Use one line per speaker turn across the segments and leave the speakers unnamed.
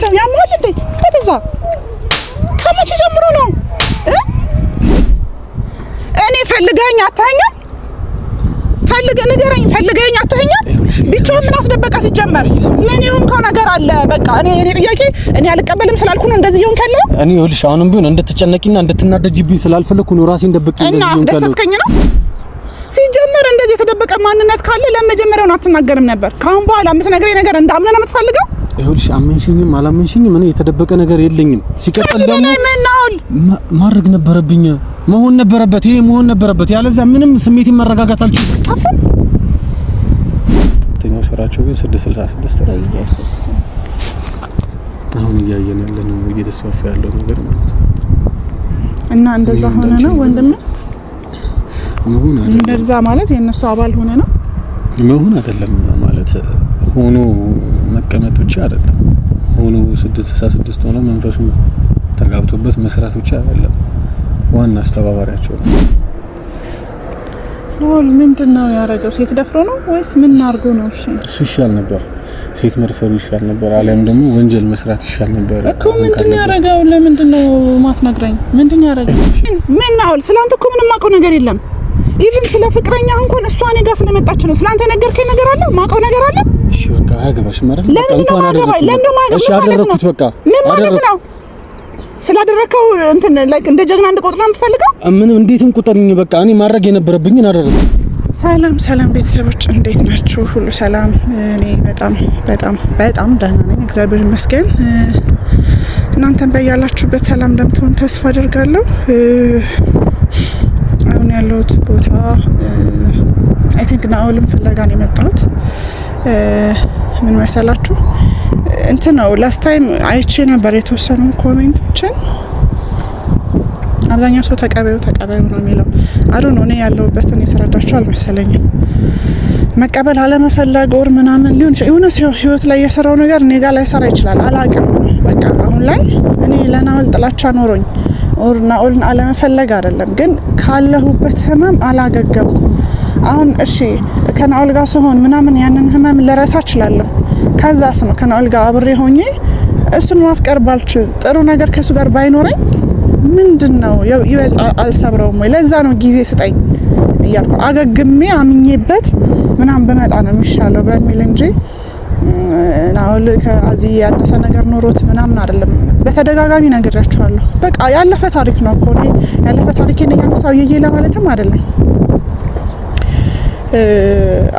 ሰው ያማል እንዴ? ወደዛ ከመቼ ጀምሮ ነው? እኔ ፈልገኝ አታኛል? ንገረኝ፣ ፈልገኝ አታኛል? ብቻ ምን አስደበቀ ሲጀመር? ምን ይሁንከው ነገር አለ? በቃ እኔ ጥያቄ እኔ አልቀበልም ስላልኩ ነው እንደዚህ ይሁን ካለ
እኔ ይኸውልሽ አሁንም ቢሆን እንድትጨነቂና እንድትናደጂብኝ ስላልፈለኩ ነው ራሴን ደብቄ እንደዚህ ይሁን ካለ
እና አስደሰትከኝ ነው። ሲጀመር እንደዚህ የተደበቀ ማንነት ካለ ለመጀመሪያው አትናገርም ነበር። ካሁን በኋላ የምትነግረኝ ነገር እንዳምነ ነው የምትፈልገው?
ይኸውልሽ አመንሽኝም አላመንሽኝም እኔ የተደበቀ ነገር የለኝም። ሲቀጥል ደግሞ ማድረግ ነበረብኝ፣ መሆን ነበረበት፣ ይሄ መሆን ነበረበት። ያለዛ ምንም ስሜት መረጋጋት አልችልም። ተኛው ስራቸው ግን 666 ነው። አሁን እያየን ያለነው እየተስፋፋ ያለው ነገር ማለት ነው።
እና እንደዛ ሆነ ነው ወንድም
መሆን አይደለም።
እንደዛ ማለት የነሱ አባል ሆነ ነው
መሆን አይደለም ማለት ሆኖ መቀመጥ ብቻ አይደለም። ሆኖ 666 ሆኖ መንፈሱ ተጋብቶበት መስራት ብቻ አይደለም። ዋና አስተባባሪያቸው ነው።
ሎል ምንድነው ያረጋው? ሴት ደፍሮ ነው ወይስ ምን አርጎ ነው? እሺ
እሱ ይሻል ነበር፣ ሴት መድፈሩ ይሻል ነበር፣ አለም ደግሞ ወንጀል መስራት ይሻል ነበር
እኮ። ምንድነው ያረጋው? ለምንድነው ማትነግረኝ? ምንድነው ያረጋው? ምን ነው ስላንተ እኮ ምንም ማውቀው ነገር የለም። ኢቭን ስለ ፍቅረኛ እንኳን እሷ እኔ ጋር ስለመጣች ነው። ስላንተ ነገርከኝ ነገር አለ? ማውቀው ነገር አለ?
እሺ በቃ አያገባሽም አይደል?
በቃ እንኳን አደረኩት።
እሺ አደረኩት በቃ
ምን ማለት ነው? ስላደረከው እንትን ላይክ እንደ ጀግና እንደቆጥራ የምትፈልገው
ምን? እንዴትም ቁጠርኝ በቃ እኔ ማድረግ የነበረብኝን አደረኩት።
ሰላም ቤተሰቦች እንዴት ናችሁ? ሁሉ ሰላም? እኔ በጣም ደህና ነኝ፣ እግዚአብሔር ይመስገን። እናንተም በያላችሁበት ሰላም እንደምትሆኑ ተስፋ አደርጋለሁ። አሁን ያለሁት ቦታ አይ ቲንክ ናኦልን ፍለጋ ነው የመጣሁት። ምን መሰላችሁ እንትን ነው ላስት ታይም አይቼ ነበር የተወሰኑ ኮሜንቶችን። አብዛኛው ሰው ተቀበዩ ነው የሚለው። አሩ ነው እኔ ያለሁበትን የተረዳችሁ አልመሰለኝም። መቀበል አለመፈለግ ወር ምናምን ሊሆን ይችላል። የሆነ ሰው ህይወት ላይ የሰራው ነገር እኔ ጋር ላይሰራ ይችላል፣ አላውቅም ነው በቃ። አሁን ላይ እኔ ለናኦል ጥላቻ ኖሮኝ ኦር ናኦልን አለመፈለግ አይደለም፣ ግን ካለሁበት ህመም አላገገምኩም። አሁን እሺ ከናኦል ጋር ስሆን ምናምን ያንን ህመም ልረሳ እችላለሁ። ከዛስ ነው ከናኦል ጋር አብሬ ሆኜ እሱን ማፍቀር ባልችል ጥሩ ነገር ከሱ ጋር ባይኖረኝ ምንድነው ይበልጥ አልሰብረውም ወይ? ለዛ ነው ጊዜ ስጠኝ እያልኩ አገግሜ አምኜበት ምናምን በመጣ ነው የሚሻለው በሚል እንጂ ናኦል ከዚህ ያነሰ ነገር ኖሮት ምናምን አይደለም። በተደጋጋሚ ነግሬያችኋለሁ። በቃ ያለፈ ታሪክ ነው እኮ ነው ያለፈ ታሪኬን ያነሳው ለማለትም አይደለም።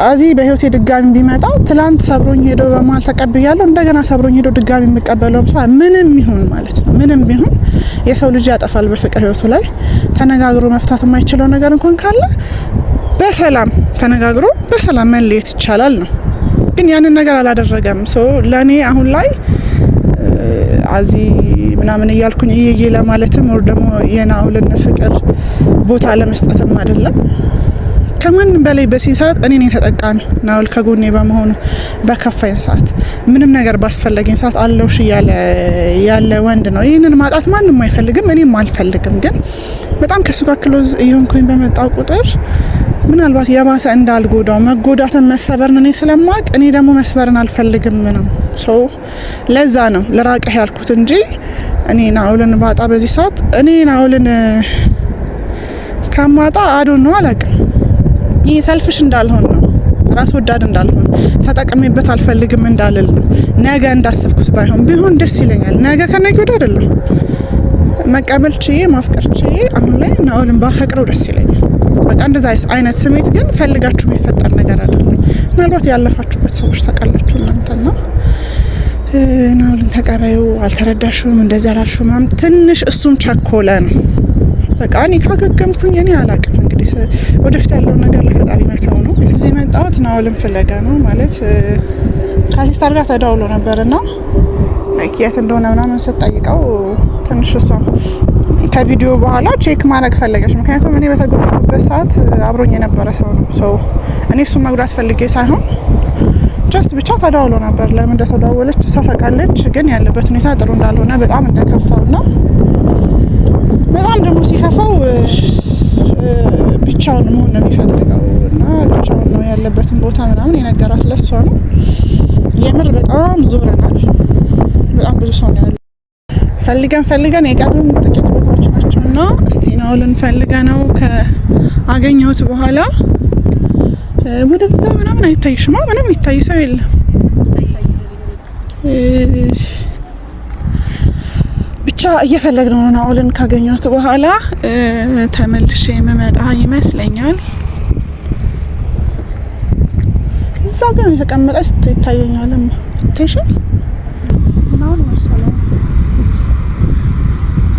አዚ በህይወቴ ድጋሚ ቢመጣ ትላንት ሰብሮኝ ሄዶ በማል ተቀብያለሁ። እንደገና ሰብሮኝ ሄዶ ድጋሚ የምቀበለው ሰው ምንም ይሁን ማለት ነው። ምንም ቢሆን የሰው ልጅ ያጠፋል በፍቅር ህይወቱ ላይ። ተነጋግሮ መፍታት የማይችለው ነገር እንኳን ካለ በሰላም ተነጋግሮ በሰላም መለየት ይቻላል ነው። ግን ያንን ነገር አላደረገም። ሶ ለኔ አሁን ላይ አዚ ምናምን እያልኩኝ ለማለትም ወር ደግሞ የናኦልን ፍቅር ቦታ ለመስጠትም አይደለም። ከምን በላይ በዚህ ሰዓት እኔ ነኝ ተጠቃሚ። ናኦል ከጎኔ በመሆኑ በከፋኝ ሰዓት ምንም ነገር ባስፈለገኝ ሰዓት አለውሽ ያለ ወንድ ነው። ይሄንን ማጣት ማንንም አይፈልግም፣ እኔም አልፈልግም። ግን በጣም ከሱ ጋር ክሎዝ እየሆንኩኝ በመጣው ቁጥር ምናልባት የባሰ እንዳልጎዳው መጎዳትን መሰበርን እኔ ስለማቅ እኔ ደግሞ መስበርን አልፈልግም ነው። ሶ ለዛ ነው ለራቀህ ያልኩት እንጂ እኔ ናኦልን ባጣ በዚህ ሰዓት እኔ ናኦልን ከማጣ አዶን ነው አላውቅም። ይሄ ሰልፍሽ እንዳልሆን ነው፣ ራስ ወዳድ እንዳልሆን ተጠቅሜበት አልፈልግም እንዳልል ነው። ነገ እንዳሰብኩት ባይሆን ቢሆን ደስ ይለኛል። ነገ ከነገ ወዲያ አይደለም መቀበል ችዬ ማፍቀር ችዬ አሁን ላይ ናኦልን ባፈቅረው ደስ ይለኛል። በቃ እንደዛ አይነት ስሜት ግን ፈልጋችሁ የሚፈጠር ነገር አይደለም። ምናልባት ያለፋችሁበት ሰዎች ታውቃላችሁ እናንተና ናኦልን ተቀበዩ አልተረዳሽውም እንደዛ አላልሽውም ምናምን ትንሽ እሱም ቸኮለ ነው። በቃ እኔ ካገገምኩኝ እኔ አላውቅም። እንግዲህ ወደፊት ያለውን ነገር ለፈጣሪ መተው ነው። እዚህ የመጣሁት ናኦልን ፍለጋ ነው ማለት ከሲስተር ጋር ተደውሎ ነበርና የት እንደሆነ ምናምን ስትጠይቀው ትንሽ እሷ ከቪዲዮ በኋላ ቼክ ማድረግ ፈለገች። ምክንያቱም እኔ በተጎዳሁበት ሰዓት አብሮኝ የነበረ ሰው ነው። ሶ እኔ እሱን መጉዳት ፈልጌ ሳይሆን ጀስት ብቻ ተደውሎ ነበር። ለምን እንደተደዋወለች እሷ ታውቃለች። ግን ያለበት ሁኔታ ጥሩ እንዳልሆነ በጣም እንደከፋውና በጣም ደግሞ ሲከፋው ብቻውን መሆን ነው የሚፈልገው እና ብቻውን ነው ያለበትን ቦታ ምናምን የነገራት ለሷ ነው። የምር በጣም ዞረናል። በጣም ብዙ ብዙ ሰው ነው ያለው። ፈልገን የቀሩን ጥቂት ቦታዎች ናቸውና እስቲ ናውልን ፈልገነው ከአገኘሁት በኋላ ወደዛ ምናምን አይታይሽማ? ምንም ይታይ ሰው የለም። ብቻ እየፈለግነው ነው። ናውልን ካገኘሁት በኋላ ተመልሼ የምመጣ ይመስለኛል። እዛ ጋር የተቀመጠች ትታየኛለማ። ትይሻል ናውል መሰለኝ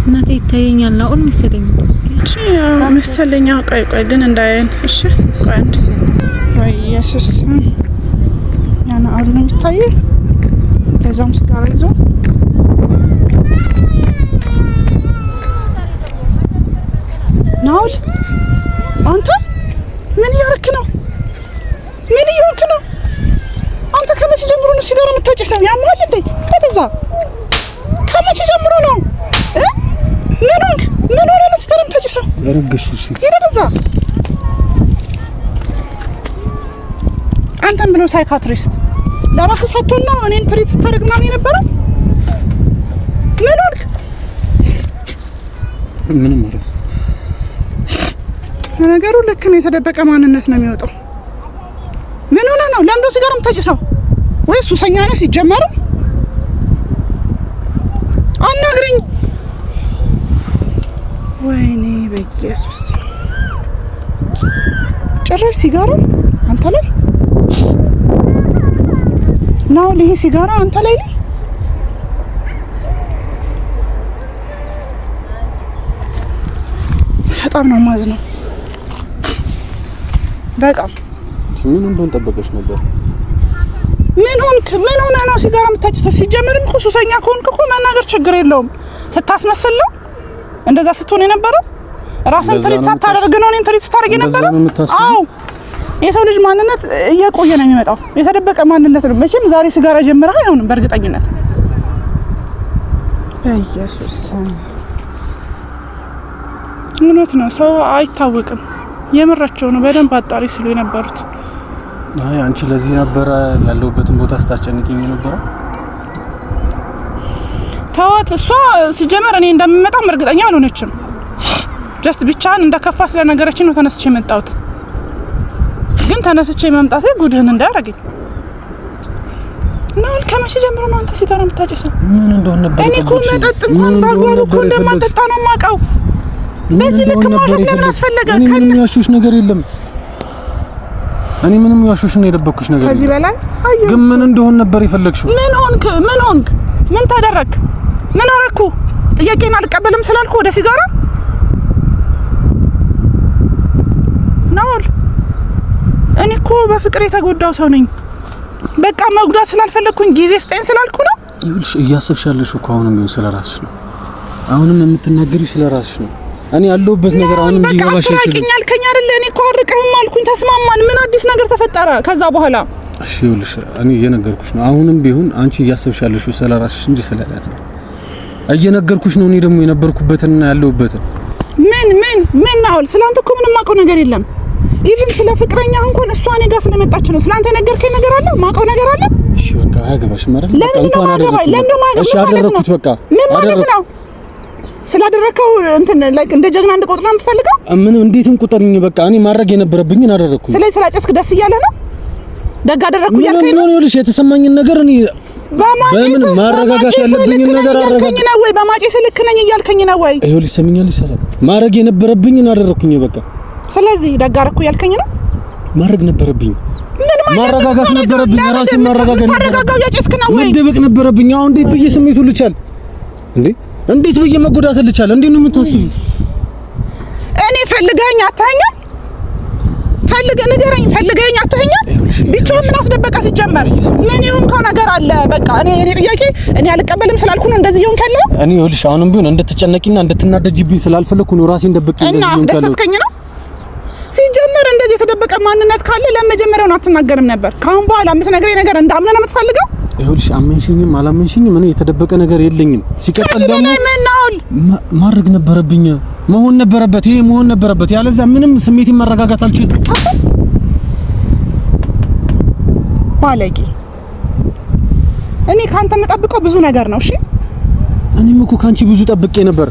እናቴ ይታየኛል። ናውል መሰለኝ
መሰለኝ። ቆይ ግን እንዳያየን። እሺ ቆይ አንድ ወይ ኢየሱስ ያ ናውል ነው የሚታየው። ለዛም ሲጋራ ይዞ ናውል አንተ ምን እያረክ ነው? ምን እየሆንክ ነው? አንተ ከመቼ ጀምሮ ነው ሲጋራ የምታጨሰው? ያማል እንዴ? ወደዛ ከመቼ ጀምሮ ነው? ምን ሆነ ነው ሲጋራ የምታጨሰው?
ያረገሽሽ
ወደዛ አንተም ብሎ ሳይካትሪስት ለራስህ ሳትሆን ነው እኔን ትሪት ስታደርግ ምናምን የነበረው? ምን ሆንክ?
ምንም ማለት
ነገሩ ልክ ነው። የተደበቀ ማንነት ነው የሚወጣው። ምን ሆነ ነው? ለምን ነው ሲጋራ የምታጨሰው? ወይስ ሱሰኛ ነህ? ሲጀመር አናግረኝ። ወይኔ በኢየሱስ ጭራሽ ሲጋራ አንተ ላይ ነው። ይሄ ሲጋራ አንተ ላይ በጣም ነው ማዝነው። በጣም
ምን እንደሆነ ጠበቀሽ ነበር?
ምን ሆንክ? ምን ሆነ ነው ሲጋራ የምታጨሰው? ሲጀመርም እኮ ሱሰኛ ከሆንክ እኮ መናገር ችግር የለውም። ስታስመስል ነው እንደዛ ስትሆን የነበረው። ራስን ትሪት ሳታደርግ ነው እኔን ትሪት ስታደርግ የነበረው። አዎ የሰው ልጅ ማንነት እየቆየ ነው የሚመጣው። የተደበቀ ማንነት ነው። መቼም ዛሬ ሲጋራ ጀምረህ አይሆንም በእርግጠኝነት። በኢየሱስ እውነት ነው። ሰው አይታወቅም። የምራቸው ነው። በደንብ አጣሪ ሲሉ የነበሩት።
አይ አንቺ ለዚህ ነበር ያለውበትን ቦታ ስታስጨንቂኝ ነበር።
ተዋት። እሷ ሲጀመር እኔ እንደምመጣም እርግጠኛ አልሆነችም። ጀስት ብቻን እንደከፋ ስለነገረችን ነው ተነስቼ የመጣሁት። ግን ተነስቼ መምጣቴ ጉድህን እንዳያረጋኝ ነው። ከመቼ ጀምሮ ነው አንተ ሲጋራ የምታጨሰው?
ምን እንደሆነ ነበር?
እኔ እኮ መጠጥ እንኳን ባግባቡ እኮ እንደማጠጣ ነው የማውቀው። በዚህ ልክ ማውራት ለምን አስፈለገ?
ምንም ያሹሽ ነገር የለም። እኔ ምንም ያሹሽ ነው የደበኩሽ ነገር
ከዚህ በላይ
ግን ምን እንደሆነ ነበር የፈለግሽው?
ምን ሆንክ? ምን ታደረክ? ምን አረኩ? ጥያቄን አልቀበልም ስላልኩ ወደ ሲጋራ ናውል። እኔ እኮ በፍቅር የተጎዳው ሰው ነኝ። በቃ መጉዳት ስላልፈለኩኝ ጊዜ ስጠኝ ስላልኩ ነው።
ይኸውልሽ እያሰብሽ ያለሽው እኮ አሁንም ቢሆን ስለራስሽ ነው። አሁንም የምትናገሪው ስለራስሽ ነው። እኔ ያለሁበት ነገር አሁንም ሊገባሽ አይችልም። በቃ አትራቂኝ አልከኝ አይደል? እኔ እኮ አርቀህም አልኩኝ፣ ተስማማን። ምን አዲስ ነገር ተፈጠረ ከዛ በኋላ? እሺ ይኸውልሽ እኔ እየነገርኩሽ ነው። አሁንም ቢሆን አንቺ እያሰብሽ ያለሽው ስለራስሽ እንጂ ስለሌላ አይደለም። እየነገርኩሽ ነው። እኔ ደግሞ የነበርኩበትና ያለሁበትን ምን ናውል። ስላንተ እኮ ምንም ማውቀው ነገር የለም። ኢቭን ስለ ፍቅረኛ እንኳን እሷ እኔ ጋር ስለመጣች ነው። ስላንተ ነገርከኝ ነገር አለ? ማውቀው ነገር አለ? እሺ በቃ አያገባሽም አይደል? በቃ እንኳን አደረኩት። በቃ
ምን ማለት ነው? ስላደረከው እንትን ላይክ እንደ ጀግና እንድቆጥር ነው የምትፈልገው?
ምን እንዴትም ቁጠርኝ። በቃ እኔ ማድረግ የነበረብኝን አደረኩ።
ስለዚህ ስላጨስክ ደስ እያለ ነው? ደግ አደረኩ እያልከኝ ነው?
ይኸውልሽ የተሰማኝን ነገር እኔ በምን ማረጋጋት ያለብኝን ነገር አረጋጋኝ
ነው ወይ? በማጨስ ልክ ነኝ እያልከኝ ነው ወይ?
ይኸውልሽ ሰምኛለሽ። ሰላም ማድረግ የነበረብኝን አደረኩኝ በቃ።
ስለዚህ ደግ አደረኩ እያልከኝ ነው?
ማድረግ ነበረብኝ።
ምን
ማረጋጋት ነበረብኝ። ራሴን ማረጋጋት ነበረብኝ።
ታረጋጋው ያጨስክ ነው ወይ?
መደበቅ ነበረብኝ። አሁን እንዴት ብዬ ስሜቱ ልቻል እንዴ? እንዴት ብዬ መጎዳት ልቻል? እንዴት ነው የምታስቢው?
እኔ ፈልገኸኝ አትኸኛል? ንገረኝ። ፈልገኸኝ አትኸኛል? ብቻ ምን አስደበቀ? ሲጀመር ምን ይሁንከው ነገር አለ? በቃ እኔ ጥያቄ እኔ አልቀበልም ስላልኩ ነው እንደዚህ ይሁን ካለ።
እኔ ይኸውልሽ አሁንም ቢሆን እንድትጨነቂና እንድትናደጂብኝ ስላልፈለኩ ነው ራሴን ደብቄ እንደዚህ ይሁን ካለ።
አስደሰትከኝ ነው። ሲጀመር እንደዚህ የተደበቀ ማንነት ካለ ለመጀመሪያው አትናገርም ነበር። ካሁን በኋላ የምትነግረኝ ነገር እንዳምነ ነው የምትፈልገው?
ይኸውልሽ አመንሽኝም አላመንሽኝም እኔ የተደበቀ ነገር የለኝም። ሲቀጥል ደግሞ ማድረግ ነበረብኝ፣ መሆን ነበረበት፣ ይሄ መሆን ነበረበት። ያለዛ ምንም ስሜቴን ማረጋጋት አልችልም። ባለጌ እኔ ካንተ የምጠብቀው ብዙ ነገር ነው። እሺ እኔም እኮ ካንቺ ብዙ ጠብቄ ነበር።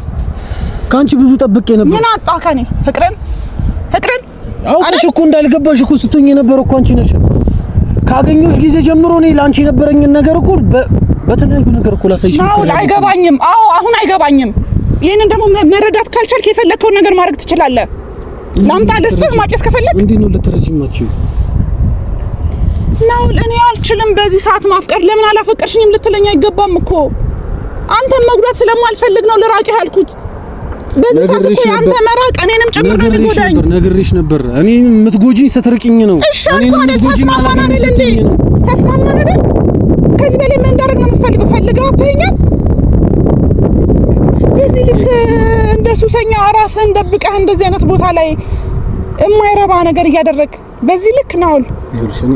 ምን አጣ ከኔ? ፍቅርን
አውቀሽ እኮ እንዳልገባሽ እኮ ስትሆኝ ነበር እኮ አንቺ ነሽ። ካገኘሁሽ ጊዜ ጀምሮ እኔ ላንቺ የነበረኝን ነገር እኮ በተለያዩ ነገር እኮ ላሳይሽ
ነው። አይገባኝም። አዎ አሁን አይገባኝም። ይሄንን ደግሞ መረዳት ካልቻልክ የፈለከውን ነገር ማድረግ ትችላለህ። ላምጣ ለስተ ማጨስ ከፈለክ
እንዴ ነው ልትረጂማችሁ
ነው? እኔ አልችልም በዚህ ሰዓት ማፍቀር። ለምን አላፈቀርሽኝም ልትለኝ አይገባም እኮ። አንተን መጉዳት ስለማልፈልግ ነው ልራቅህ ያልኩት። በዚህ ሰዓት እኮ አንተ መራቅ እኔንም ጭምር ነው የሚጎዳኝ።
ነግሬሽ ነበር። እኔ የምትጎጂኝ ስትርቂኝ ነው።
እኔ ተስማማን አይደል እንዴ? ተስማማን አይደል? ከዚህ በላይ ምን እንዳደረግ ነው የምትፈልገው? ፈልገው አትይኛል። በዚህ ልክ እንደ ሱሰኛ ራስህን ደብቀህ እንደዚህ አይነት ቦታ ላይ የማይረባ ነገር እያደረግ በዚህ ልክ ነው።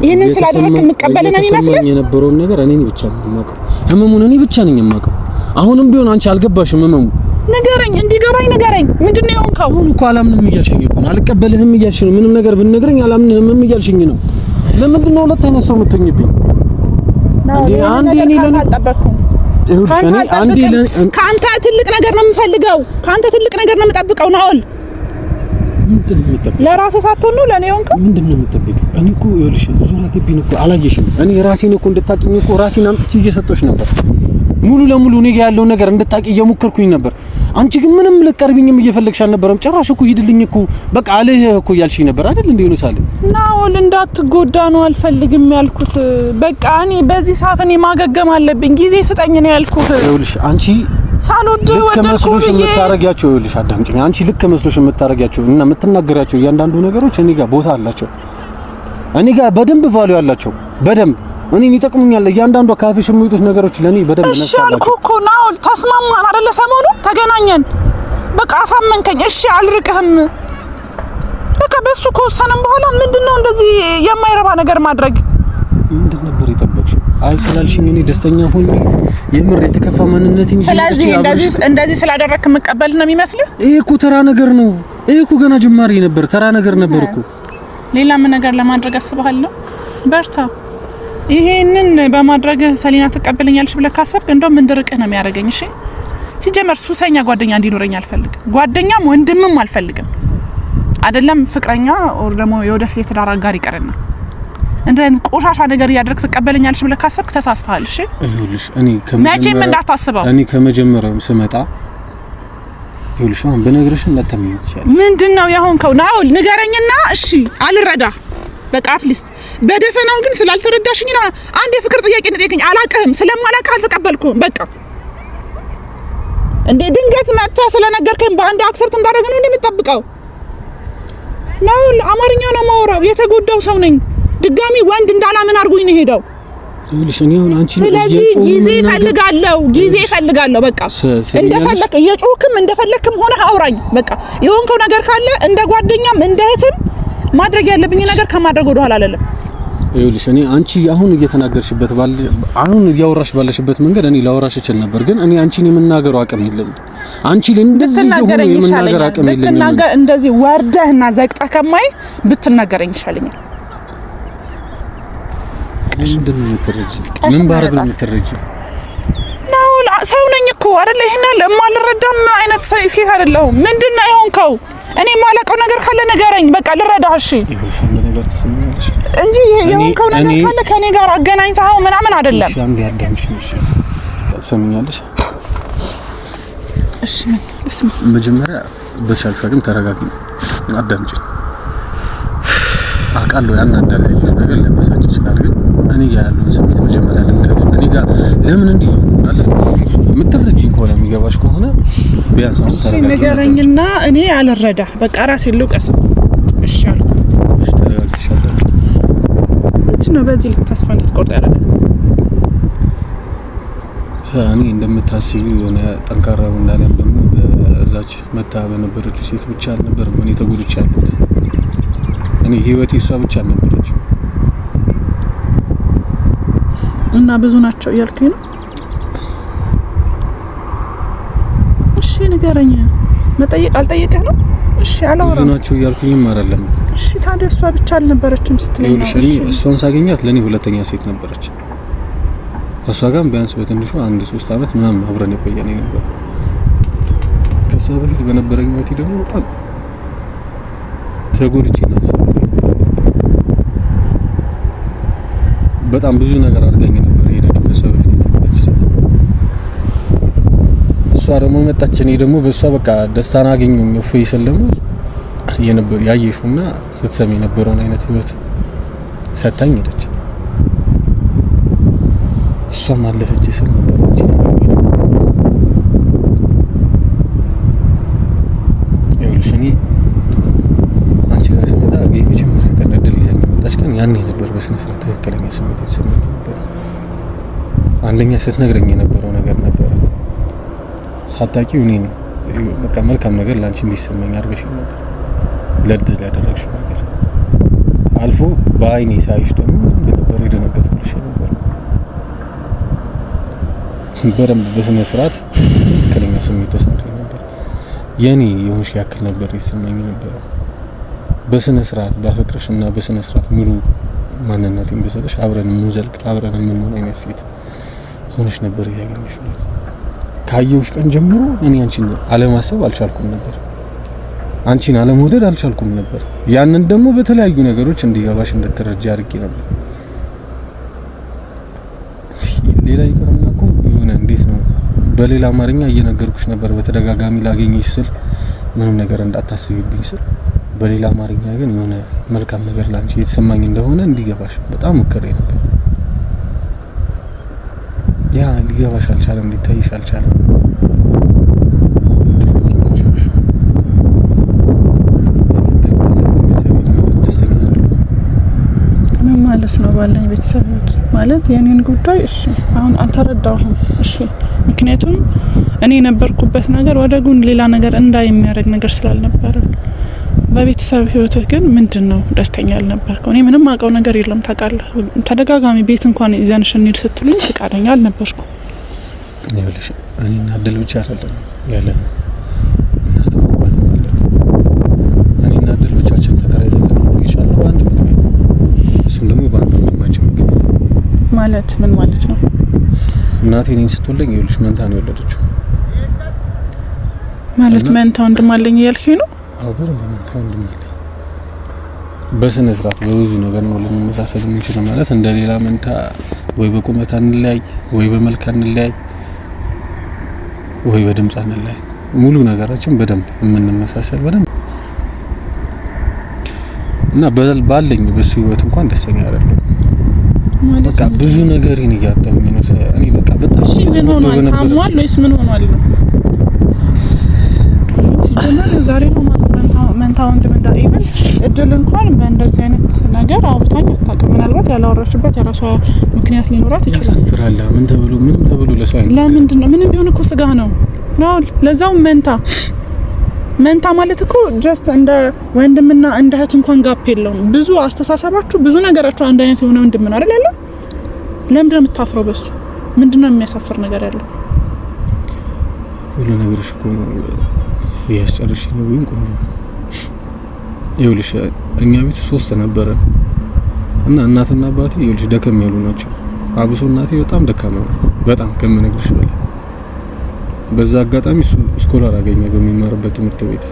ይሄንን ስላደረክ የምቀበል ነው የሚመስለው።
የነበረውን ነገር እኔ ብቻ ነኝ የማውቀው። ህመሙን እኔ ብቻ ነኝ የማውቀው። አሁንም ቢሆን አንቺ አልገባሽም ህመሙ።
ንገረኝ፣ እንዲገባኝ ንገረኝ። ምንድነው የሆንከው?
አሁን እኮ አላምንም እያልሽኝ እኮ ነው። አልቀበልህም እያልሽ ነው። ምንም ነገር ብትነግረኝ አላምንህም እያልሽኝ ነው። ለምንድን ነው ሁለት አይነት ሰው የምትሆኝብኝ? አንዴ እኔ ለምን አልጠበቅኩም? ከአንተ ትልቅ ነገር ነው የምፈልገው። ከአንተ ትልቅ ነገር ነው የምጠብቀው። ናኦል ለራስህ ሳትሆን ነው ለኔ ሆንከው። ምንድነው የምትጠብቂው? እኔ እኮ ይኸውልሽ ዙራ ግቢን እኮ አላየሽም። እኔ ራሴን እኮ እንድታቂኝ እኮ ራሴን አምጥቼ እየሰጠሁሽ ነበር። ሙሉ ለሙሉ እኔ ጋር ያለው ነገር እንድታቂ እየሞከርኩኝ ነበር። አንቺ ግን ምንም ልቀርብኝም እየፈለግሽ አልነበረም። ጭራሽ እኮ ሂድልኝ እኮ በቃ አለህ እኮ እያልሽኝ ነበር አይደል? እንዴ ነው ሳለ
ናኦል እንዳትጎዳ ነው አልፈልግም ያልኩት። በቃ እኔ በዚህ ሰዓት እኔ ማገገም አለብኝ። ጊዜ ስጠኝ ነው ያልኩት።
ይኸውልሽ አንቺ
ሳልወድ ወደልኩሽ
የምታረጋቸው ይኸውልሽ አዳምጪኝ። አንቺ ልክ መስሎሽ የምታረጋቸው እና የምትናገራቸው እያንዳንዱ ነገሮች እኔ ጋር ቦታ አላቸው። እኔ ጋር በደንብ ቫልዩ አላቸው። በደንብ እኔን ይጠቅሙኛል። እያንዳንዱ ካፌሽ የሚወጡት ነገሮች ለኔ በደንብ ነሳላችሁ።
እሺ አልኩ እኮ ናኦል፣ ተስማማን አይደለ? ሰሞኑን ተገናኘን። በቃ አሳመንከኝ። እሺ አልርቅህም። በቃ በሱ ከወሰነን በኋላ ምንድነው እንደዚህ የማይረባ ነገር ማድረግ?
ምንድን ነበር የጠበቅሽው? አይ ስላልሽኝ እኔ ደስተኛ ሆኜ የምር የተከፋ ማንነቴን
ስለዚህ እንደዚህ ስላደረክ መቀበል ነው የሚመስልህ?
ይሄ እኮ ተራ ነገር ነው። ይሄ እኮ ገና ጅማሬ ነበር። ተራ ነገር ነበር እኮ።
ሌላ ምን ነገር ለማድረግ አስበሃል ነው? በርታ። ይሄንን በማድረግ ሰሊና ተቀበለኛልሽ ብለህ ካሰብክ እንደውም እንድርቅህ ነው የሚያደርገኝ። እሺ ሲጀመር ሱሰኛ ጓደኛ እንዲኖረኝ አልፈልግም። ጓደኛም ወንድምም አልፈልግም። አይደለም ፍቅረኛ ወር ደግሞ የወደፊት የትዳር አጋር ይቀርና እንደን ቆሻሻ ነገር ያደርክ ተቀበለኛልሽ ብለህ ካሰብክ ተሳስተሃል። እሺ
ይኸውልሽ እኔ
መቼም እንዳታስበው።
እኔ ከመጀመሪያው ስመጣ ይኸውልሽ አሁን በነገርሽ እንዳታምኝ ይችላል።
ምንድነው ያሆንከው? ናኦል ንገረኝና እሺ አልረዳ በቃ አትሊስት በደፈናው ግን ስላልተረዳሽኝ ነው። አንድ የፍቅር ጥያቄ እንደጠየቀኝ አላቀህም። ስለማላቀህ አልተቀበልኩም። በቃ እንዴ ድንገት መጣ ስለነገርከኝ በአንድ አክሰፕት እንዳደረገ ነው እንደምትጠብቀው? ናኦል አማርኛ ነው የማወራው። የተጎዳው ሰው ነኝ። ድጋሚ ወንድ እንዳላምን አድርጎኝ ነው ሄደው።
ይኸውልሽ እኔ አሁን አንቺ
ስለዚህ ጊዜ ፈልጋለሁ። በቃ እንደፈለክ እየጮህክም እንደፈለክም ሆነ አውራኝ። በቃ የሆንከው ነገር ካለ እንደ ጓደኛም እንደ እህትም ማድረግ ያለብኝ ነገር ከማድረግ ወደ ኋላ አላለም።
ይኸውልሽ እኔ አንቺ አሁን እየተናገርሽበት አሁን እያወራሽ ባለሽበት መንገድ እኔ ላወራሽ እችል ነበር፣ ግን እኔ አንቺን የምናገረው አቅም የለኝም። አንቺ እንደዚህ የሆነ የምናገር አቅም የለኝም።
ብትናገር እንደዚህ ወርደህና ዘቅጠህ ከማይ ብትናገረኝ ይሻለኛል።
ምንድን ነው የምትረጂ? ምን ባረግ ነው የምትረጂ?
ናኦል ሰው ነኝ እኮ አይደለ? ይሄን አለ የማልረዳም አይነት ሴት አይደለሁም። ምንድነው የሆንከው? እኔ የማላውቀው ነገር ካለ ንገረኝ። በቃ ልረዳህ። እሺ
ይኸውልሽ አንድ ነገር ትሰማያለሽ
እንጂ የሆንከው ነገር ካለ ከኔ ጋር አገናኝተኸው ምናምን አይደለም።
እሺ አንዴ አዳምጪኝ። እሺ ትሰሚኛለሽ?
እሺ ልስማ።
መጀመሪያ በቻልሽ አቅም ተረጋጊ፣ አዳምጪኝ። አውቃለሁ ያናዳለሽ ነገር ለበሳጭ ይችላል፣ ግን እኔ ጋር ያለውን ስሜት መጀመሪያ ልንገርሽ። እኔ ጋር ለምን እንዲህ ይሆናል? የምትረጂኝ ከሆነ የሚገባሽ ከሆነ ቢያንስ አሁን ተረጋጊ። ንገረኝና
እኔ አልረዳ። በቃ ራሴን ልውቀስ። እሺ አልኩ።
እሺ ተረጋግተሻል?
ነው በዚህ ልክ ተስፋ እንድትቆርጥ ያደረገ?
እኔ እንደምታስቢው የሆነ ጠንካራ እንዳለም ደግሞ በዛች መታ በነበረችው ሴት ብቻ አልነበረም እኔ ተጎድቻለሁ። እኔ ህይወቴ እሷ ብቻ አልነበረች
እና ብዙ ናቸው እያልከኝ ነው? እሺ ንገረኝ። መጠየቅ አልጠየቀህ ነው? እሺ አላወራም።
ብዙ ናቸው እያልኩኝም አይደለም።
እሺ ታዲያ እሷ ብቻ አልነበረችም ስትለኝ ነው?
እሺ እሷን ሳገኛት ለኔ ሁለተኛ ሴት ነበረች። ከሷ ጋር ቢያንስ በትንሹ 1-3 አመት ምናምን አብረን የቆየን ነበር። ከሷ በፊት በነበረኝ ህይወት ደግሞ በጣም ተጎድቼ ነበር። በጣም ብዙ ነገር አድርገኝ ነበር የሄደችው ከሷ በፊት የነበረች ሴት። እሷ ደግሞ መጣች። እኔ ደግሞ በሷ በቃ ደስታን አገኘሁ። እፎይ ስል ደግሞ የነበር ያየሽውና ስትሰሚ የነበረውን አይነት ህይወት ሰታኝ ሄደች። እሷም አለፈች ስል ነበር እንጂ እኔ አንቺ ጋር ስመጣ የመጀመሪያ ቀን እድል ይዘኝ መጣች ቀን ያኔ ነበር በስነ ስርዓት ትክክለኛ ስሜት የተሰማኝ ነበር። አንደኛ ስትነግረኝ የነበረው ነገር ነበር ሳታውቂው እኔን በቃ መልካም ነገር ላንቺ እንዲሰማኝ አድርገሽ ነበር። ለድል ያደረግሽው ነገር አልፎ በአይኔ ሳይሽ ደግሞ ነበር የደነበርኩልሽ ነበር። በደንብ በስነ ስርዓት ትክክለኛ ስሜት ተሰምቶኝ ነበር። የኔ የሆንሽ ያክል ነበር የተሰማኝ ነበር። በስነ ስርዓት ባፈቅረሽና በስነ ስርዓት ሙሉ ማንነቴን በሰጠሽ አብረን የምንዘልቅ አብረን የምንሆን አይነት ሴት ሆነሽ ነበር ያገኘሽ። ካየሁሽ ቀን ጀምሮ እኔ አንቺን አለማሰብ አልቻልኩም ነበር። አንቺን አለመውደድ አልቻልኩም ነበር። ያንን ደግሞ በተለያዩ ነገሮች እንዲገባሽ እንድትረጂ አድርጌ ነበር። ሌላ ይቀርና እኮ የሆነ እንዴት ነው በሌላ አማርኛ እየነገርኩሽ ነበር በተደጋጋሚ ላገኝሽ ስል ምንም ነገር እንዳታስቢብኝ ስል በሌላ አማርኛ ግን የሆነ መልካም ነገር ላንቺ የተሰማኝ እንደሆነ እንዲገባሽ በጣም ሞክሬ ነበር። ያ ሊገባሽ አልቻለም፣ ሊታይሽ አልቻለም።
ምን ማለት ነው ባለኝ ቤተሰቦች ማለት የኔን ጉዳይ እሺ አሁን አልተረዳሁም። እሺ ምክንያቱም እኔ የነበርኩበት ነገር ወደ ጎን ሌላ ነገር እንዳይ የሚያደርግ ነገር ስላልነበረ በቤተሰብ ህይወትህ ግን ምንድነው ደስተኛ አልነበርከው? እኔ ምንም አውቀው ነገር የለም ታውቃለህ። ተደጋጋሚ ቤት እንኳን ይዘንሽ እንሂድ ስትሉኝ ፈቃደኛ አልነበርኩም።
ይኸውልሽ እኔና እድል ብቻ አይደለም ያለነው እናት አባት ማለት ነው። እኔና እድል ብቻችን ተከራይተን ነው ይሻላል በአንድ ምክንያት እሱም ደግሞ በአንድ ወንድማችን ምክንያት
ማለት ምን ማለት ነው?
እናቴ እኔን ስትወልደኝ ይኸውልሽ መንታ ነው የወለደችው
ማለት መንታ ወንድም አለኝ እያልከኝ ነው?
አዎ በደንብ መንታ ወንድም አለኝ። በስነ ስርዓት በብዙ ነገር ነው ልንመሳሰል የምንችለው ማለት እንደሌላ መንታ ወይ በቁመት አንለያይ ወይ በመልክ አንለያይ ወይ በድምጽ አንለያይ። ሙሉ ነገራችን በደንብ የምንመሳሰል በደንብ እና ባለኝ በሱ ህይወት እንኳን ደስተኛ አይደለም። በቃ ብዙ ነገር እያጣሁኝ ነው። እኔ በቃ በጣም
ምን ሆኗል? ታሟል ወይስ ምን ሆኗል ነው? ዛሬ ነው መንታ ወንድም ኢቨን እድል እንኳን በእንደዚህ አይነት ነገር አውርታኝ አታውቅም። ምናልባት ያላወራሽበት የራሷ ምክንያት ሊኖራት ይችላል።
ያሳፍራል። ምንም ተብሎ ለሰው አይነት
ለምንድን ነው? ምንም ቢሆን እኮ ስጋ ነው ነው ለዛው መንታ ማለት እኮ ጀስት እንደ ወንድምና እንደ እህት እንኳን ጋፕ የለውም። ብዙ አስተሳሰባችሁ ብዙ ነገራችሁ አንድ አይነት የሆነ ወንድም ነው አይደል ያለው? ለምንድን ነው የምታፍረው በሱ? ምንድነው የሚያሳፍር ነገር ያለው?
ሁሉ ነገርሽ እኮ ነው ያስጨርሽኝ ነው ወይም ቆንጆ ይኸውልሽ እኛ ቤት 3 ነበረን እና እናትና አባቴ ይኸውልሽ ደከም ያሉ ናቸው። አብሶ እናቴ በጣም ደካማ ናት፣ በጣም ከመነግርሽ በላይ። በዛ አጋጣሚ ስኮላር አገኘ በሚማርበት ትምህርት ቤት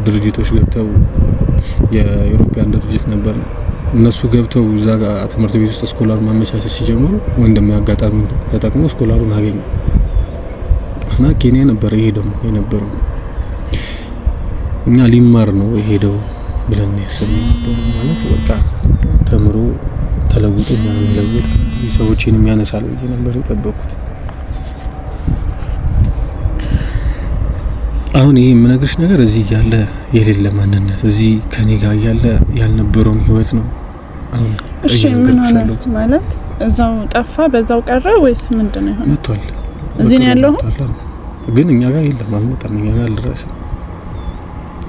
ድርጅቶች ገብተው የዩሮፒያን ድርጅት ነበር እነሱ ገብተው እዛ ጋር ትምህርት ቤት ውስጥ ስኮላር ማመቻቸት ሲጀምሩ ወንድም አጋጣሚ ተጠቅሞ ስኮላሩን አገኘ እና ኬንያ ነበር ይሄ ደግሞ የነበረው እኛ ሊማር ነው የሄደው ብለን ያሰብነው ማለት በቃ ተምሮ ተለውጦ የሚለውጥ ሰዎችን የሚያነሳል ብዬ ነበር የጠበቅኩት። አሁን ይሄ የምነግርሽ ነገር እዚህ ያለ የሌለ ማንነት እዚህ ከኔ ጋር ያለ ያልነበረውን ህይወት ነው። አሁን
እሺ ምን ማለት እዛው ጠፋ በዛው ቀረ ወይስ ምንድነው ይሆን?
መጥቷል።
እዚህ ነው ያለው
ግን እኛ ጋር የለም። አልመጣም፣ እኛ ጋር አልደረሰም።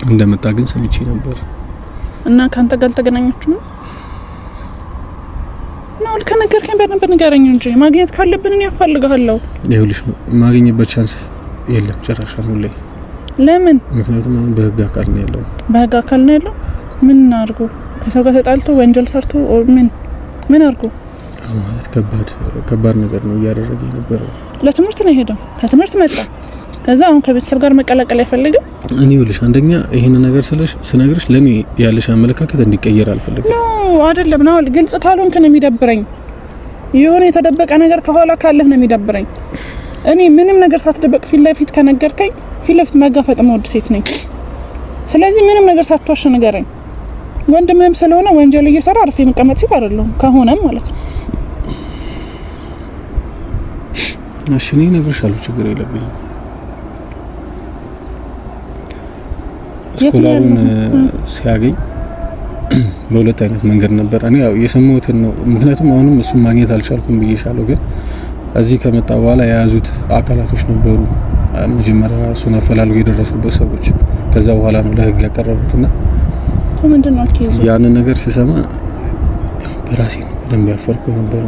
እንደመጣ ግን ሰምቼ ነበር።
እና ካንተ ጋር ተገናኛችሁ ነው? ነው ከነገርከኝ በደንብ ንገረኝ እንጂ ማግኘት ካለብን እኔ አፈልጋለሁ።
ይኸውልሽ ማግኘበት ቻንስ የለም ጭራሽ አሁን ላይ።
ለምን?
ምክንያቱም አሁን በህግ አካል ነው ያለው።
በህግ አካል ነው ያለው? ምን አድርጎ? ከሰው ጋር ተጣልቶ ወንጀል ሰርቶ ምን አድርጎ?
ማለት ከባድ ነገር ነው እያደረገ የነበረው።
ለትምህርት ነው ሄደው ከትምህርት መጣ። ከዛ አሁን ከቤተሰብ ጋር መቀላቀል አይፈልግም።
እኔ ይኸውልሽ አንደኛ ይሄን ነገር ስነግርሽ ለኔ ያለሽ አመለካከት እንዲቀየር አልፈልግም።
አይደለም ነው ግልጽ ካልሆንክ ነው የሚደብረኝ። የሆነ የተደበቀ ነገር ከኋላ ካለህ ነው የሚደብረኝ። እኔ ምንም ነገር ሳትደበቅ ፊት ለፊት ከነገርከኝ ፊት ለፊት መጋፈጥ መወድ ሴት ነኝ። ስለዚህ ምንም ነገር ሳትዋሽ ንገረኝ። ወንድምህም ስለሆነ ወንጀል እየሰራ አርፌ መቀመጥ ሴት አይደለሁም ከሆነም ማለት ነው።
እሺ እኔ እነግርሻለሁ፣ ችግር የለብኝም። ስኮላሩን ሲያገኝ በሁለት አይነት መንገድ ነበር። እኔ ያው የሰማሁትን ነው፣ ምክንያቱም አሁንም እሱን ማግኘት አልቻልኩም ብዬሻለሁ። ግን እዚህ ከመጣ በኋላ የያዙት አካላቶች ነበሩ። መጀመሪያ እሱን አፈላልገው የደረሱበት ሰዎች፣ ከዛ በኋላ ነው ለህግ ያቀረቡትና
ምንድነው ኬዙ?
ያንን ነገር ሲሰማ በራሴ ነው በደንብ ያፈርኩ ነበር።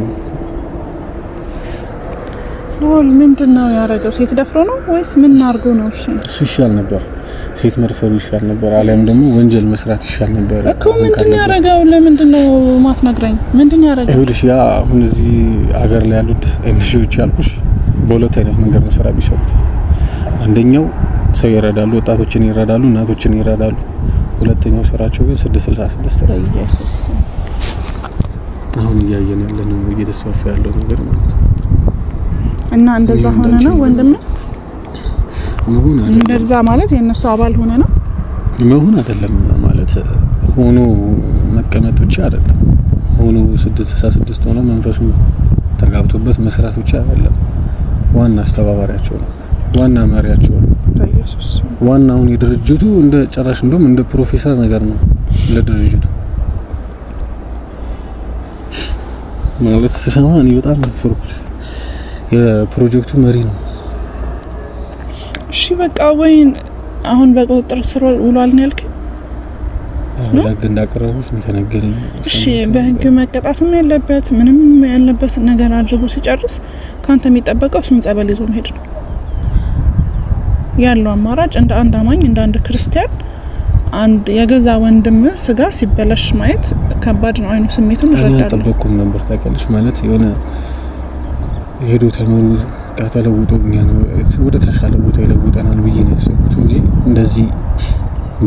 ምንድነው ያደረገው? ሴት ደፍሮ ነው ወይስ ምን አድርጎ ነው? እሱ
ይሻል ነበር፣ ሴት መድፈሩ ይሻል ነበር፣ አለም ደግሞ ወንጀል መስራት ይሻል ነበር
እኮ። ምንድነው ያደረገው? ለምንድነው ማትነግረኝ? ምንድነው ያደረገው?
ይኸውልሽ ያ አሁን እዚህ ሀገር ላይ ያሉት ኤንጂኦዎች ያልኩሽ በሁለት አይነት መንገድ ነው ስራ ቢሰሩት። አንደኛው ሰው ይረዳሉ፣ ወጣቶችን ይረዳሉ፣ እናቶችን ይረዳሉ። ሁለተኛው ስራቸው ግን 666 ነው። አሁን እያየን ያለነው እየተስፋፋ ያለው ነገር ማለት ነው።
እና እንደዛ ሆነ ነው ወንድም
መሆን አይደለም።
እንደዛ ማለት የነሱ አባል ሆነ ነው
መሆን አይደለም ማለት ሆኖ መቀመጥ ብቻ አይደለም። ሆኖ 666 ሆኖ መንፈሱ ተጋብቶበት መስራት ብቻ አይደለም። ዋና አስተባባሪያቸው ነው፣ ዋና መሪያቸው ነው። ዋናውን የድርጅቱ እንደ ጨራሽ እንደውም እንደ ፕሮፌሰር ነገር ነው ለድርጅቱ ማለት ተሰማ። እኔ በጣም ፈርኩት። የፕሮጀክቱ መሪ ነው።
እሺ በቃ ወይን አሁን በቁጥጥር ስር ውሏል ነው ያልከኝ?
ለህግ እንዳቀረቡት የተነገረኝ።
እሺ በህግ መቀጣትም ያለበት ምንም ያለበት ነገር አድርጎ ሲጨርስ ካንተ የሚጠበቀው እሱን ጸበል ይዞ መሄድ ነው ያለው አማራጭ። እንደ አንድ አማኝ እንደ አንድ ክርስቲያን አንድ የገዛ ወንድም ስጋ ሲበላሽ ማየት ከባድ ነው። አይኑ ስሜቱን ይረዳል።
እኔ ተጠበቅኩም ነበር ታውቂያለሽ። ማለት የሆነ ሄዶ ተመሩ ከተለውጦ እኛን ወደ ተሻለ ቦታ ይለውጠናል ብዬ ነው ያሰብኩት እንጂ እንደዚህ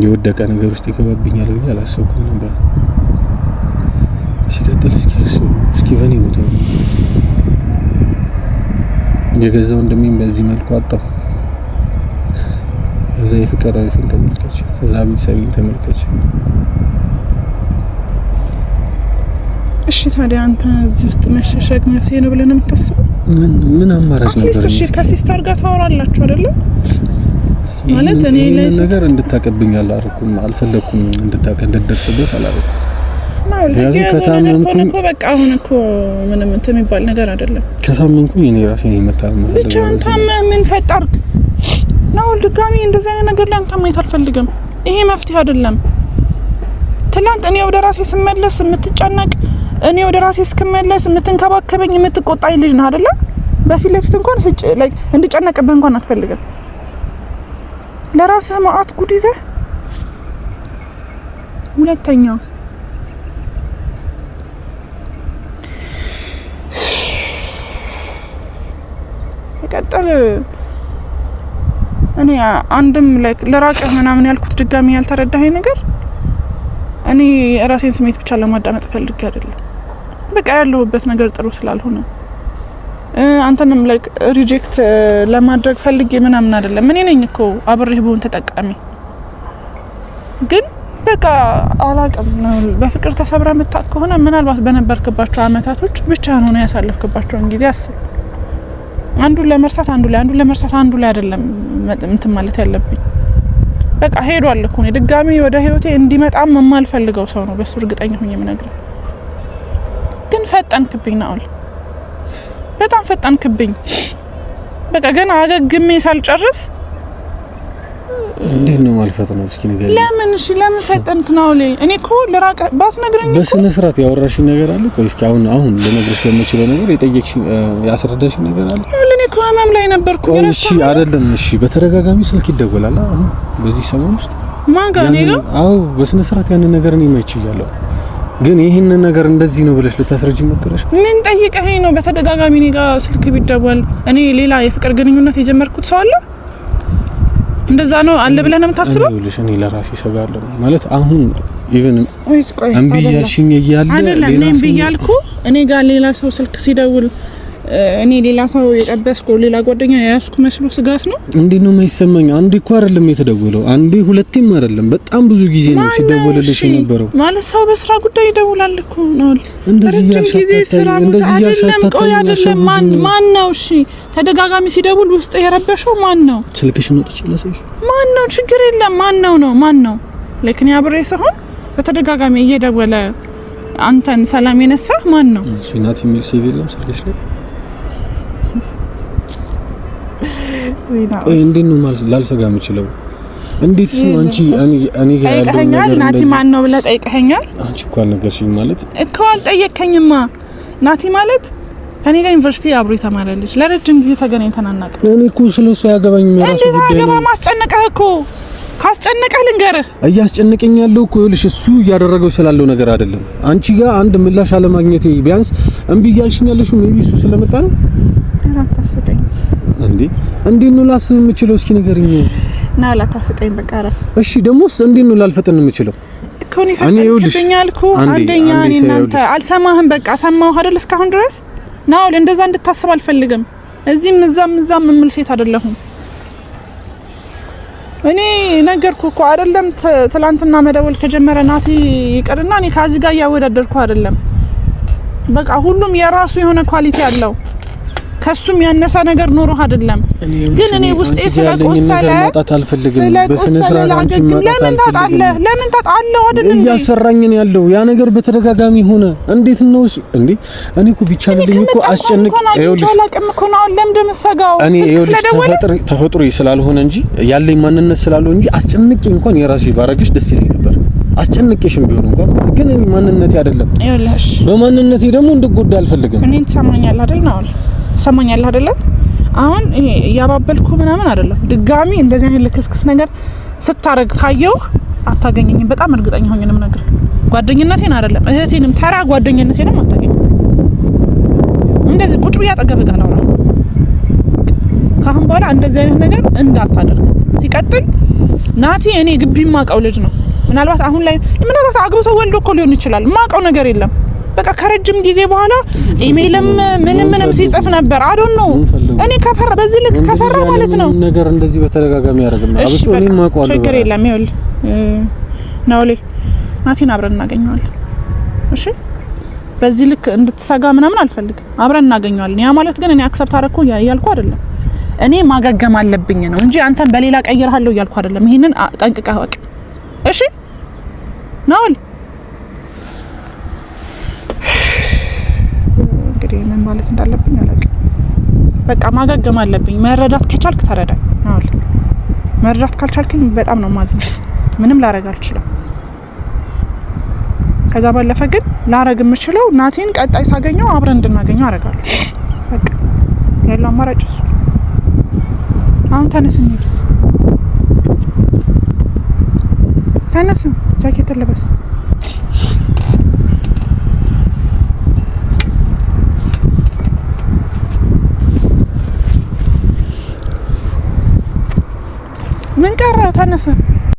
የወደቀ ነገር ውስጥ ይገባብኛል ብዬ አላሰብኩም ነበር። ሲቀጥል እስኪ በኔ ቦታ የገዛ ወንድሜን በዚህ መልኩ አጣው። ከዛ የፍቅር አይነትን ተመልከች፣ ከዛ ቤተሰብን ተመልከች። እሺ ታዲያ አንተ እዚህ ውስጥ መሸሸግ መፍትሄ ነው ብለን የምታስበው? ምን አማራጭ ነበር? እሺ ከሲስተር ጋር ታወራላችሁ አይደለ? ማለት እኔ ላይ ነገር እንድታቀብኝ አላረኩም፣ አልፈለኩም እንድታቀ እንድደርስበት አላረኩም። ከታመንኩኝ እኮ በቃ አሁን እኮ ምንም እንትን የሚባል ነገር አይደለም። ከታመንኩኝ እኔ ራሴ ነኝ መታመን ማለት ብቻ ታመህ ምን ፈጠርክ ነው? ድጋሚ እንደዚህ አይነት ነገር ላይ አንተ ማየት አልፈልግም። ይሄ መፍትሄ አይደለም። ትላንት እኔ ወደ ራሴ ስመለስ የምትጨነቅ፣ እኔ ወደ ራሴ እስክመለስ የምትንከባከበኝ የምትቆጣኝ ልጅ ነህ አይደለ? በፊት ለፊት እንኳን እንድጨነቅብህ እንኳን አትፈልግም። ለራስህ ማአት ጉድ ይዘህ ሁለተኛ ተቀጠል። እኔ አንድም ለራቀህ ምናምን ያልኩት ድጋሚ ያልተረዳኸኝ ነገር እኔ ራሴን ስሜት ብቻ ለማዳመጥ ፈልጌ አይደለም። በቃ ያለሁበት ነገር ጥሩ ስላልሆነ አንተንም ሪጀክት ለማድረግ ፈልጌ ምናምን አይደለም። እኔ ነኝ እኮ አብሬህ ብሆን ተጠቃሚ። ግን በቃ አላቅም ነው። በፍቅር ተሰብራ መጣት ከሆነ ምናልባት በነበርክባቸው አመታቶች ብቻ ነው ያሳለፍክባቸውን ጊዜ አስብ። አንዱን ለመርሳት አንዱ ላይ አይደለም እንትን ማለት ያለብኝ። በቃ ሄዷል እኮ ነው። ድጋሚ ወደ ህይወቴ እንዲመጣም የማልፈልገው ሰው ነው። በሱ እርግጠኛ ሆኜ የምነግርህ። ግን ፈጠንክብኝ ናውል፣ በጣም ፈጠንክብኝ። በቃ ገና አገግሜ ሳልጨርስ እንዴት ነው ማልፈጥ ነው? እስኪ ንገረኝ። ለምን? እሺ ለምን ፈጠንክ ናውል? እኔ እኮ ለራቀ ባትነግረኝ በስነ ስርዓት ያወራሽ ነገር አለ? ቆይ እስኪ አሁን ልነግርሽ የምችለው ነገር የጠየቅሽ ያስረዳሽ ነገር አለ? እኔ እኮ ህመም ላይ ነበርኩ። እሺ አይደለም። እሺ በተደጋጋሚ ስልክ ይደወላል አሁን በዚህ ሰሞን ውስጥ ማን ጋር ነው? አዎ በስነ ስርዓት ያንን ነገር እኔ ማይችያለሁ። ግን ይሄን ነገር እንደዚህ ነው ብለሽ ልታስረጅ መከረሽ?
ምን ጠይቀኸኝ ነው? በተደጋጋሚ እኔ ጋር ስልክ ቢደወል እኔ ሌላ የፍቅር ግንኙነት የጀመርኩት ሰው አለ? እንደዛ ነው አለ ብለህ ነው የምታስበው?
እኔ ለራሴ ሰጋለሁ ማለት አሁን ኢቭን እምቢ ያልሽኝ እያለ
ሌላ ሰው እምቢ ያልኩ እኔ ጋር ሌላ ሰው ስልክ ሲደውል እኔ ሌላ ሰው የጠበስኩ ሌላ ጓደኛ ያስኩ መስሎ ስጋት ነው እንዴ? ነው የማይሰማኝ? አንዴ እኮ አይደለም የተደወለው፣ አንዴ ሁለቴም አይደለም፣ በጣም ብዙ ጊዜ ነው ሲደወልልሽ የነበረው። ማለት ሰው በስራ ጉዳይ ይደውላል እኮ ነው። እንደዚህ ጊዜ ስራ ቦታ አይደለም። ቆይ አይደለም ማን ነው? እሺ ተደጋጋሚ ሲደውል ውስጥ የረበሸው ማን ነው? ስልክሽን ወጥቼ ለሰሽ ማን ነው? ችግር የለም ማን ነው ለክን ያብሬ ሰሆን በተደጋጋሚ እየደወለ አንተን ሰላም የነሳህ ማን ነው? እሺ ናቲ ሚል ሴቭ የለም ስልክሽ ላይ ቆይ እንዴት ነው ማለት ላልሰጋ የምችለው? እንዴትስ ነው አንቺ እኔ ጋር ያለው ነገር ናቲ ማን ነው ብለህ ጠይቀኸኛል? አንቺ እኮ አልነገርሽኝ ማለት እኮ አልጠየቅከኝማ። ናቲ ማለት ከኔ ጋር ዩኒቨርሲቲ አብሮ የተማረልሽ ለረጅም ጊዜ ተገናኝተን አናውቅም። እኔ እኮ ስለሱ ያገባኝ የሚያራሱ ጉዳይ ነው። ማስጨነቀህ እኮ ካስጨነቀህ ልንገርህ። እያስጨነቀኝ ያለው እኮ ይልሽ እሱ እያደረገው ስላለው ነገር አይደለም። አንቺ ጋር አንድ ምላሽ አለማግኘቴ ቢያንስ እምቢ እያልሽኝ ያለሽው ሜቢ እሱ ስለመጣ ነው። አታስቀኝ እንዴ ነው ላስብ የምችለው? እስኪ ንገሪኝ። ና ላታስቀኝ በቃ አረፍ። እሺ ደሞስ እንዴ ነው ላልፈጠን የምችለው? እኮኔ ፈጠንከኛልኩ አንደኛ እኔ እናንተ አልሰማህም። በቃ ሰማሁ አይደል እስካሁን ድረስ ናው እንደዛ እንድታስብ አልፈልግም። እዚህም እዛም የምል ሴት አይደለሁም። እኔ ነገርኩ እኮ አይደለም ትላንትና መደወል ከጀመረ ናቲ ይቀርና እኔ ካዚ ጋር ያወዳደርኩ አይደለም። በቃ ሁሉም የራሱ የሆነ ኳሊቲ አለው። ከሱም ያነሳ ነገር ኖሮ አይደለም። ግን እኔ ውስጤ ስለቆሰለ ማጣት አልፈልግም። በስነ ስርዓት አንቺ ማጣት አልፈልግም። ለምን ታጣለው አይደለም? እያሰራኝ ነው ያለው ያ ነገር በተደጋጋሚ ሆነ። እንዴት ነው እንዴ? እኔ እኮ ቢቻልልኝ እኮ አስጨንቅ ይኸውልሽ፣ አላቅም እኮ ነው ለምንድን መሰጋው? እኔ ይኸውልሽ ተፈጥሮ ስላልሆነ እንጂ ያለኝ ማንነት ስላልሆነ እንጂ አስጨንቄ እንኳን የራሴ ባረግሽ ደስ ይለኝ ነበር። አስጨንቄሽም ቢሆን እንኳን ግን እኔ ማንነቴ አይደለም። ይኸውልሽ በማንነቴ ደግሞ እንድጎዳ አልፈልግም። እኔን ትሰማኛለህ አይደል? ነው ሰማኛለህ አይደለ? አሁን ይሄ ያባበልኩ ምናምን አይደለም። ድጋሚ እንደዚህ አይነት ለክስክስ ነገር ስታረግ ካየው አታገኘኝም። በጣም እርግጠኛ ሆኜንም ነገር ጓደኝነቴን አይደለም እህቴንም ተራ ጓደኝነቴንም አታገኘኝ። እንደዚህ ቁጭ ብዬ አጠገብህ ጋር ነው። ካሁን በኋላ እንደዚህ አይነት ነገር እንዳታደርግ። ሲቀጥል ናቲ እኔ ግቢ ማቀው ልጅ ነው። ምናልባት አሁን ላይ አግብቶ ወልዶ እኮ ሊሆን ይችላል። ማቀው ነገር የለም። በቃ ከረጅም ጊዜ በኋላ ኢሜልም ምንም ሲጽፍ ነበር። አዶን ነው እኔ ከፈራ በዚህ ልክ ከፈራ ማለት ነው ነገር እንደዚህ በተደጋጋሚ ያደርግና አብሶ እኔ ማቋለው ችግር የለም። ይኸውልህ ናውሌ ናቲን አብረን እናገኘዋለን። እሺ በዚህ ልክ እንድትሰጋ ምናምን አልፈልግም። አብረን እናገኘዋለን። ያ ማለት ግን እኔ አክሰፕት አደረኩ ያልኩ አይደለም። እኔ ማጋገም አለብኝ ነው እንጂ አንተን በሌላ ቀይርሃለሁ ያልኩ አይደለም። ይሄንን ጠንቅቀህ ወቅ። እሺ ናውሌ ምን ማለት እንዳለብኝ አላውቅም። በቃ ማጋገም አለብኝ። መረዳት ከቻልክ ተረዳኝ። አሁን መረዳት ካልቻልከኝ በጣም ነው ማዝነው። ምንም ላረግ አልችልም። ከዛ ባለፈ ግን ላረግ የምችለው ናቲን ቀጣይ ሳገኘው አብረን እንድናገኘው አረጋለሁ። በቃ ያለው አማራጭ እሱ። አሁን ተነስ እንሂድ። ተነስ፣ ጃኬት ለበስ። ምን ቀረ? ተነስ።